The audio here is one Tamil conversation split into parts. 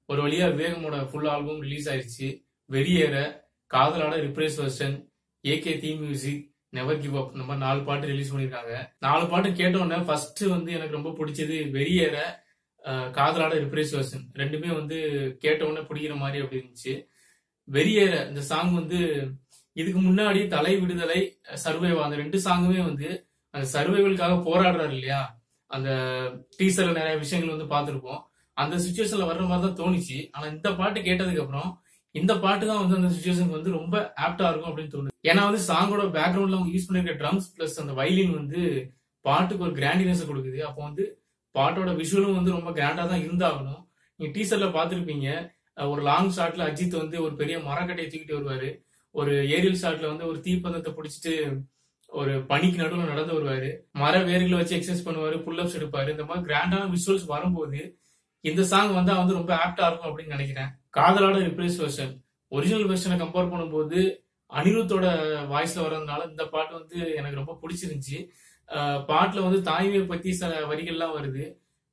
ஒரு வழியா விவேகமோட ஃபுல் ஆல்பம் ரிலீஸ் ஆயிருச்சு. வெறியேற, காதலாட reprise version, AK theme music, never give up, இந்த மாதிரி 4 பாட்டு ரிலீஸ் பண்ணிருக்காங்க. 4 பாட்டு கேட்டோன்னே ஃபர்ஸ்ட் வந்து எனக்கு ரொம்ப பிடிச்சது வெறியேற, காதலாட ரிப்ரைஸ் வெர்ஷன். ரெண்டுமே வந்து கேட்ட உடனே பிடிக்கிற மாதிரி அப்படி இருந்துச்சு. வெறியேற இந்த சாங் வந்து இதுக்கு முன்னாடி தலை விடுதலை, சர்வைவா அந்த 2 சாங்குமே வந்து அந்த சர்வைவலுக்காக போராடுறாரு இல்லையா, அந்த டீசர்ல நிறைய விஷயங்கள் வந்து பார்த்திருப்போம். அந்த சுச்சுவேஷன்ல வர்ற மாதிரி தான் தோணுச்சு. ஆனா இந்த பாட்டு கேட்டதுக்கு அப்புறம் இந்த பாட்டு தான் வந்து அந்த சுச்சுவேஷனுக்கு வந்து ரொம்ப ஆப்டா இருக்கும் அப்படின்னு தோணுது. ஏன்னா வந்து சாங்கோட பேக்ரவுண்ட்ல அவங்க யூஸ் பண்ணிருக்க ட்ரம்ஸ் பிளஸ் அந்த வயலின் வந்து பாட்டுக்கு ஒரு கிராண்டினஸ் கொடுக்குது. அப்போ வந்து பாட்டோட விஷுவலும் வந்து ரொம்ப கிராண்டா தான் இருந்தாகணும். நீங்க டீசர்ல பாத்திருப்பீங்க, ஒரு லாங் ஷாட்ல அஜித் வந்து ஒரு பெரிய மரக்கட்டையை தூக்கிட்டு வருவாரு. ஒரு ஏரியல் ஷாட்ல வந்து ஒரு தீப்பந்தத்தை பிடிச்சிட்டு ஒரு பனிக்கு நடுவில் நடந்து வருவாரு. மர வேர்களை வச்சு எக்ஸசைஸ் பண்ணுவாரு, புல்லப்ஸ் எடுப்பாரு. இந்த மாதிரி கிராண்டான விஷுவல்ஸ் வரும்போது இந்த சாங் வந்தா வந்து ரொம்ப ஆப்டா இருக்கும் அப்படின்னு நினைக்கிறேன். காதலோட ரிப்ரைஸ் வெர்ஷன் ஒரிஜினல் வெர்ஷனை கம்பேர் பண்ணும்போது அனிருத்தோட வாய்ஸ்ல வர்றதுனால இந்த பாட்டு வந்து எனக்கு ரொம்ப பிடிச்சிருந்துச்சு. பாட்டுல வந்து தாய்மையை பத்தி சில வரிகள்லாம் வருது.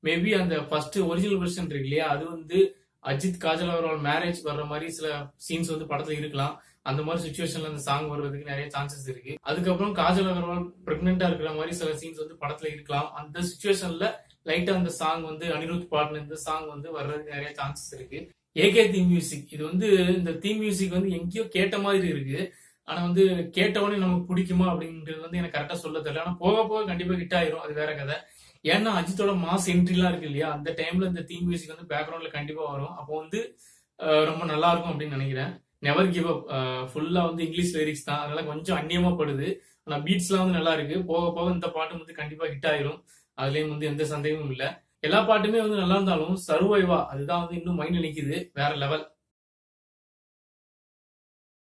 மேபி அந்த ஃபர்ஸ்ட் ஒரிஜினல் வெர்ஷன் இருக்கு இல்லையா, அது வந்து அஜித் காஜல் அவரோட மேரேஜ் வர்ற மாதிரி சில சீன்ஸ் வந்து படத்துல இருக்கலாம். அந்த மாதிரி சுச்சுவேஷன்ல அந்த சாங் வர்றதுக்கு நிறைய சான்சஸ் இருக்கு. அதுக்கப்புறம் காஜல் அகர்வால் பிரெக்னெண்டா இருக்கிற மாதிரி சில சீன்ஸ் வந்து படத்துல இருக்கலாம். அந்த சுச்சுவேஷன்ல லைட்டா அந்த சாங் வந்து அனிருத் பாடின இந்த சாங் வந்து வர்றதுக்கு நிறைய சான்சஸ் இருக்கு. ஏகே தீம் மியூசிக் இது வந்து இந்த தீம் மியூசிக் வந்து எங்கேயோ கேட்ட மாதிரி இருக்கு. ஆனா வந்து கேட்டவொடனே நமக்கு பிடிக்குமா அப்படின்றது வந்து எனக்கு கரெக்டா சொல்ல தெரியல. ஆனா போக போக கண்டிப்பா ஹிட் ஆயிரும், அது வேற கதை. ஏன்னா அஜித்தோட மாஸ் என்ட்ரிலாம் இருக்கு இல்லையா, அந்த டைம்ல இந்த தீம் மியூசிக் வந்து பேக்ரவுண்ட்ல கண்டிப்பா வரும். அப்போ வந்து ரொம்ப நல்லா இருக்கும் அப்படின்னு நினைக்கிறேன். நெவர் கிவ் அப் ஃபுல்லா வந்து இங்கிலீஷ் லிரிக்ஸ் தான், அதனால கொஞ்சம் அந்நியமா படுது. ஆனா பீட்ஸ்லாம் வந்து நல்லா இருக்கு. போக போக இந்த பாட்டு வந்து கண்டிப்பா ஹிட் ஆயிரும், அதுலயும் வந்து எந்த சந்தேகமும் இல்ல. எல்லா பாட்டுமே வந்து நல்லா இருந்தாலும் சர்வைவா அதுதான் வந்து இன்னும் மைண்ட்ல நிக்குது, வேற லெவல்.